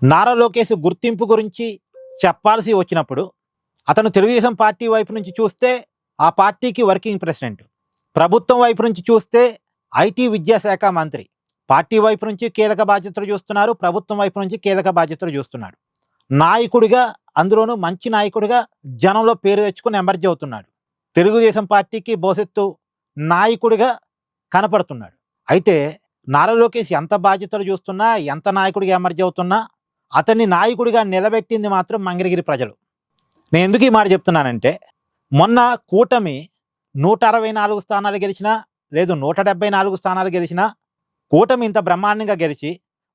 నారా లోకేష్ గుర్తింపు గురించి చెప్పాల్సి వచ్చినప్పుడు అతను తెలుగుదేశం పార్టీ వైపు నుంచి చూస్తే ఆ పార్టీకి వర్కింగ్ ప్రెసిడెంట్, ప్రభుత్వం వైపు నుంచి చూస్తే ఐటీ విద్యాశాఖ మంత్రి, పార్టీ వైపు నుంచి కీలక బాధ్యతలు చూస్తున్నారు, ప్రభుత్వం వైపు నుంచి కీలక బాధ్యతలు చూస్తున్నాడు. నాయకుడిగా, అందులోనూ మంచి నాయకుడిగా జనంలో పేరు తెచ్చుకుని ఎమర్జీ అవుతున్నాడు. తెలుగుదేశం పార్టీకి భవిష్యత్తు నాయకుడిగా కనపడుతున్నాడు. అయితే నారా లోకేష్ ఎంత బాధ్యతలు చూస్తున్నా, ఎంత నాయకుడిగా ఎమర్జీ అవుతున్నా అతన్ని నాయకుడిగా నిలబెట్టింది మాత్రం మంగళగిరి ప్రజలు. నేను ఎందుకు ఈ మాట చెప్తున్నానంటే, మొన్న కూటమి 164 స్థానాలు గెలిచినా, లేదు 174 స్థానాలు గెలిచినా, కూటమి ఇంత బ్రహ్మాండంగా గెలిచి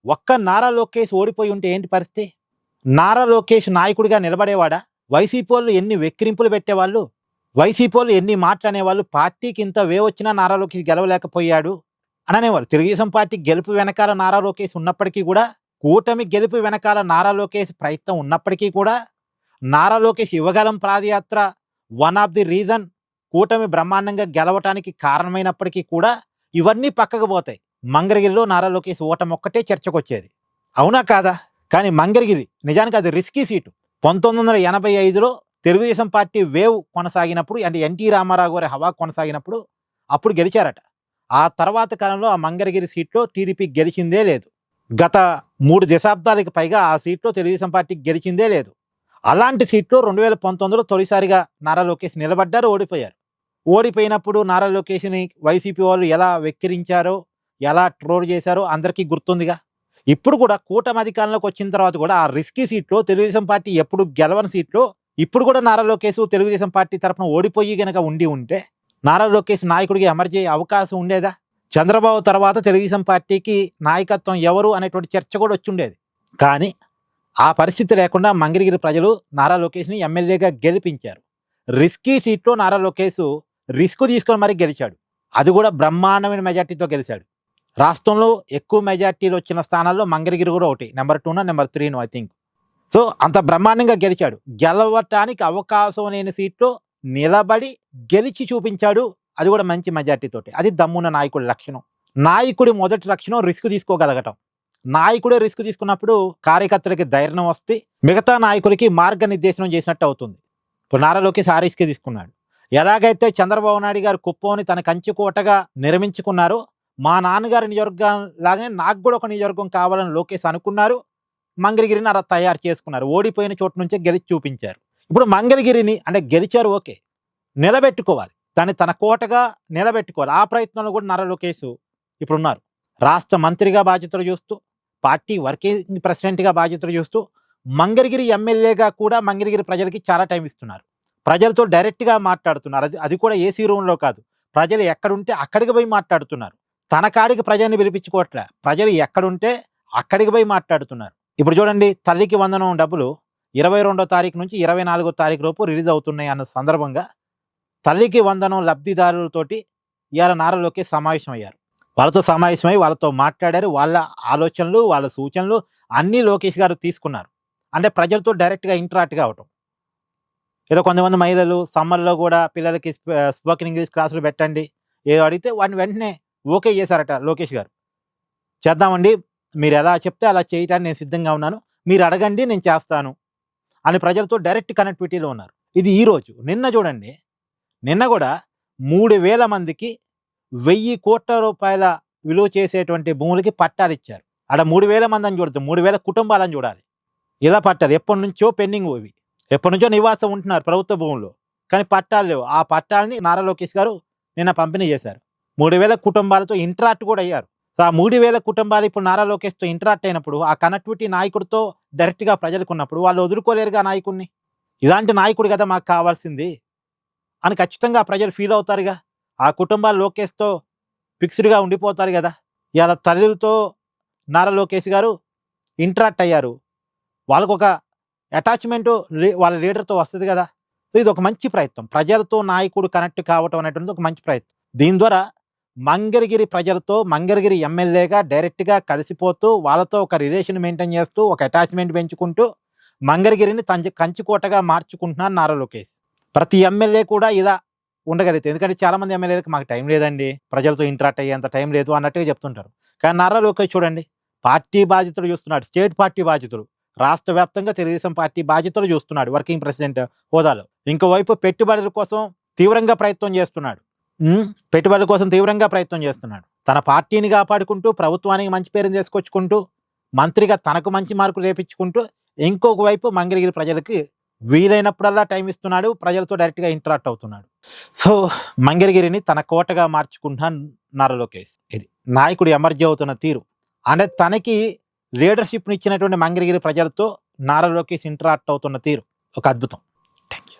ఒక్క నారా లోకేష్ ఓడిపోయి ఉంటే ఏంటి పరిస్థితి? నారా లోకేష్ నాయకుడిగా నిలబడేవాడా? వైసీపీ వాళ్ళు ఎన్ని వెక్కిరింపులు పెట్టేవాళ్ళు, వైసీపీ వాళ్ళు ఎన్ని మాటలు అనేవాళ్ళు, పార్టీకి ఇంత వచ్చినా నారా లోకేష్ గెలవలేకపోయాడు అని అనేవాళ్ళు. తెలుగుదేశం పార్టీ గెలుపు వెనకాల నారా లోకేష్ ఉన్నప్పటికీ కూడా, కూటమి గెలుపు వెనకాల నారా లోకేష్ ప్రయత్నం ఉన్నప్పటికీ కూడా, నారా లోకేష్ యువగలం పాదయాత్ర వన్ ఆఫ్ ది రీజన్ కూటమి బ్రహ్మాండంగా గెలవటానికి కారణమైనప్పటికీ కూడా ఇవన్నీ పక్కకు పోతాయి. మంగళగిరిలో నారా లోకేష్ ఓటమి ఒక్కటే చర్చకు వచ్చేది, అవునా కాదా? కానీ మంగళగిరి నిజానికి అది రిస్కీ సీటు. 1985లో తెలుగుదేశం పార్టీ వేవ్ కొనసాగినప్పుడు, అంటే ఎన్టీ రామారావు గారి హవా కొనసాగినప్పుడు అప్పుడు గెలిచారట. ఆ తర్వాత కాలంలో ఆ మంగళగిరి సీట్లో టీడీపీ గెలిచిందే లేదు. గత 3 దశాబ్దాలకు పైగా ఆ సీట్లో తెలుగుదేశం పార్టీ గెలిచిందే లేదు. అలాంటి సీట్లో 2019లో తొలిసారిగా నారా లోకేష్ నిలబడ్డారు, ఓడిపోయారు. ఓడిపోయినప్పుడు నారా లోకేష్ని వైసీపీ వాళ్ళు ఎలా వెక్కిరించారో, ఎలా ట్రోల్ చేశారో అందరికీ గుర్తుందిగా. ఇప్పుడు కూడా కూటమి అధికారంలోకి వచ్చిన తర్వాత కూడా ఆ రిస్కీ సీట్లో, తెలుగుదేశం పార్టీ ఎప్పుడు గెలవని సీట్లో ఇప్పుడు కూడా నారా లోకేష్ తెలుగుదేశం పార్టీ తరఫున ఓడిపోయి గనక ఉంటే నారా లోకేష్ నాయకుడిగా ఎమర్జీ అయ్యే అవకాశం ఉండేదా? చంద్రబాబు తర్వాత తెలుగుదేశం పార్టీకి నాయకత్వం ఎవరు అనేటువంటి చర్చ కూడా వచ్చి ఉండేది. కానీ ఆ పరిస్థితి లేకుండా మంగళగిరి ప్రజలు నారా లోకేష్ని ఎమ్మెల్యేగా గెలిపించారు. రిస్కీ సీట్లో నారా లోకేష్ రిస్క్ తీసుకొని మరీ గెలిచాడు. అది కూడా బ్రహ్మాండమైన మెజార్టీతో గెలిచాడు. రాష్ట్రంలో ఎక్కువ మెజార్టీలు వచ్చిన స్థానాల్లో మంగళగిరి కూడా ఒకటి, నెంబర్ 2నో నెంబర్ 3నో ఐ థింక్. సో అంత బ్రహ్మాండంగా గెలిచాడు. గెలవటానికి అవకాశం లేని సీట్లో నిలబడి గెలిచి చూపించాడు, అది కూడా మంచి మెజార్టీతోటి. అది దమ్మున్న నాయకుడి లక్షణం. నాయకుడి మొదటి లక్షణం రిస్క్ తీసుకోగలగటం. నాయకుడే రిస్క్ తీసుకున్నప్పుడు కార్యకర్తలకి ధైర్యం వస్తే మిగతా నాయకులకి మార్గనిర్దేశనం చేసినట్టు అవుతుంది. ఇప్పుడు నారా లోకేష్ ఆ రిస్క్ తీసుకున్నాడు. ఎలాగైతే చంద్రబాబు నాయుడు గారు కుప్పంని తన కంచుకోటగా నిర్మించుకున్నారో, మా నాన్నగారి నియోజకవర్గం లాగానే నాకు కూడా ఒక నియోజకవర్గం కావాలని లోకేష్ అనుకున్నారు. మంగళగిరిని అలా తయారు చేసుకున్నారు. ఓడిపోయిన చోటు నుంచే గెలిచి చూపించారు. ఇప్పుడు మంగళగిరిని అంటే గెలిచారు, ఓకే, నిలబెట్టుకోవాలి, దాన్ని తన కోటగా నిలబెట్టుకోవాలి. ఆ ప్రయత్నంలో కూడా నారా లోకేష్ ఇప్పుడు ఉన్నారు. రాష్ట్ర మంత్రిగా బాధ్యతలు చూస్తూ, పార్టీ వర్కింగ్ ప్రెసిడెంట్గా బాధ్యతలు చూస్తూ, మంగళగిరి ఎమ్మెల్యేగా కూడా మంగళగిరి ప్రజలకి చాలా టైం ఇస్తున్నారు. ప్రజలతో డైరెక్ట్గా మాట్లాడుతున్నారు. అది కూడా ఏసీ రూమ్లో కాదు, ప్రజలు ఎక్కడుంటే అక్కడికి పోయి మాట్లాడుతున్నారు. తన కాడికి ప్రజల్ని పిలిపించుకోవట్లే, ప్రజలు ఎక్కడుంటే అక్కడికి పోయి మాట్లాడుతున్నారు. ఇప్పుడు చూడండి, తల్లికి వందనం డబ్బులు 22వ తారీఖు నుంచి 24వ తారీఖు లోపు రిలీజ్ అవుతున్నాయి అన్న సందర్భంగా తల్లికి వందనం లబ్ధిదారులతోటి ఇవాళ నారా లోకేష్ సమావేశం అయ్యారు. వాళ్ళతో సమావేశమై వాళ్ళతో మాట్లాడారు. వాళ్ళ ఆలోచనలు, వాళ్ళ సూచనలు అన్నీ లోకేష్ గారు తీసుకున్నారు. అంటే ప్రజలతో డైరెక్ట్గా ఇంటరాక్ట్గా అవటం. ఏదో కొంతమంది మహిళలు సమ్మర్లో కూడా పిల్లలకి స్పోకెన్ ఇంగ్లీష్ క్లాసులు పెట్టండి ఏదో అడిగితే వాడిని వెంటనే ఓకే చేశారట లోకేష్ గారు. చేద్దామండి, మీరు ఎలా చెప్తే అలా చేయటానికి నేను సిద్ధంగా ఉన్నాను, మీరు అడగండి నేను చేస్తాను అని ప్రజలతో డైరెక్ట్ కనెక్టివిటీలో ఉన్నారు. ఇది ఈరోజు. నిన్న చూడండి, నిన్న కూడా 3,000 మందికి 1,000 కోట్ల రూపాయల విలువ చేసేటువంటి భూములకి పట్టాలు ఇచ్చారు. అక్కడ 3,000 మంది అని చూడదు, 3,000 కుటుంబాలని చూడాలి. ఇలా పట్టాలు ఎప్పటి నుంచో పెండింగ్, ఇవి ఎప్పటి నుంచో నివాసం ఉంటున్నారు ప్రభుత్వ భూముల్లో, కానీ పట్టాలు లేవు. ఆ పట్టాలని నారా లోకేష్ గారు నిన్న పంపిణీ చేశారు. 3,000 కుటుంబాలతో ఇంటరాక్ట్ కూడా అయ్యారు. సో ఆ 3,000 కుటుంబాలు ఇప్పుడు నారా లోకేష్తో ఇంటరాక్ట్ అయినప్పుడు, ఆ కనెక్టివిటీ నాయకుడితో డైరెక్ట్గా ప్రజలకు ఉన్నప్పుడు వాళ్ళు వదులుకోలేరుగా నాయకుడిని. ఇలాంటి నాయకుడు కదా మాకు కావాల్సింది అని ఖచ్చితంగా ప్రజలు ఫీల్ అవుతారుగా. ఆ కుటుంబాలు లోకేష్తో ఫిక్స్డ్గా ఉండిపోతారు కదా. ఇలా తల్లులతో నారా లోకేష్ గారు ఇంటరాక్ట్ అయ్యారు. వాళ్ళకు ఒక అటాచ్మెంటు వాళ్ళ లీడర్తో వస్తుంది కదా. సో ఇది ఒక మంచి ప్రయత్నం, ప్రజలతో నాయకుడు కనెక్ట్ కావటం అనేటువంటిది ఒక మంచి ప్రయత్నం. దీని ద్వారా మంగళగిరి ప్రజలతో మంగళగిరి ఎమ్మెల్యేగా డైరెక్ట్గా కలిసిపోతూ, వాళ్ళతో ఒక రిలేషన్ మెయింటైన్ చేస్తూ, ఒక అటాచ్మెంట్ పెంచుకుంటూ మంగళగిరిని కంచుకోటగా మార్చుకుంటున్నారు నారా లోకేష్. ప్రతి ఎమ్మెల్యే కూడా ఇలా ఉండగలుగుతాయి. ఎందుకంటే చాలామంది ఎమ్మెల్యేలకు మాకు టైం లేదండి, ప్రజలతో ఇంటరాక్ట్ అయ్యేంత టైం లేదు అన్నట్టుగా చెప్తుంటారు. కానీ నారా లోకేష్ చూడండి, పార్టీ బాధ్యతలు చూస్తున్నాడు, స్టేట్ పార్టీ బాధ్యతలు, రాష్ట్ర వ్యాప్తంగా తెలుగుదేశం పార్టీ బాధ్యతలు చూస్తున్నాడు వర్కింగ్ ప్రెసిడెంట్ హోదాలో. ఇంకోవైపు పెట్టుబడుల కోసం తీవ్రంగా ప్రయత్నం చేస్తున్నాడు. పెట్టుబడుల కోసం తీవ్రంగా ప్రయత్నం చేస్తున్నాడు. తన పార్టీని కాపాడుకుంటూ, ప్రభుత్వానికి మంచి పేరు తీసుకొచ్చుకుంటూ, మంత్రిగా తనకు మంచి మార్కులు రేపించుకుంటూ, ఇంకొక వైపు మంగళగిరి ప్రజలకి వీలైనప్పుడల్లా టైం ఇస్తున్నాడు, ప్రజలతో డైరెక్ట్గా ఇంటరాక్ట్ అవుతున్నాడు. సో మంగళగిరిని తన కోటగా మార్చుకుంటున్నాను నారా లోకేష్. ఇది నాయకుడు ఎమర్జీ అవుతున్న తీరు అంటే తనకి లీడర్షిప్ని ఇచ్చినటువంటి మంగళగిరి ప్రజలతో నారా లోకేష్ ఇంటరాక్ట్ అవుతున్న తీరు ఒక అద్భుతం. Thank you.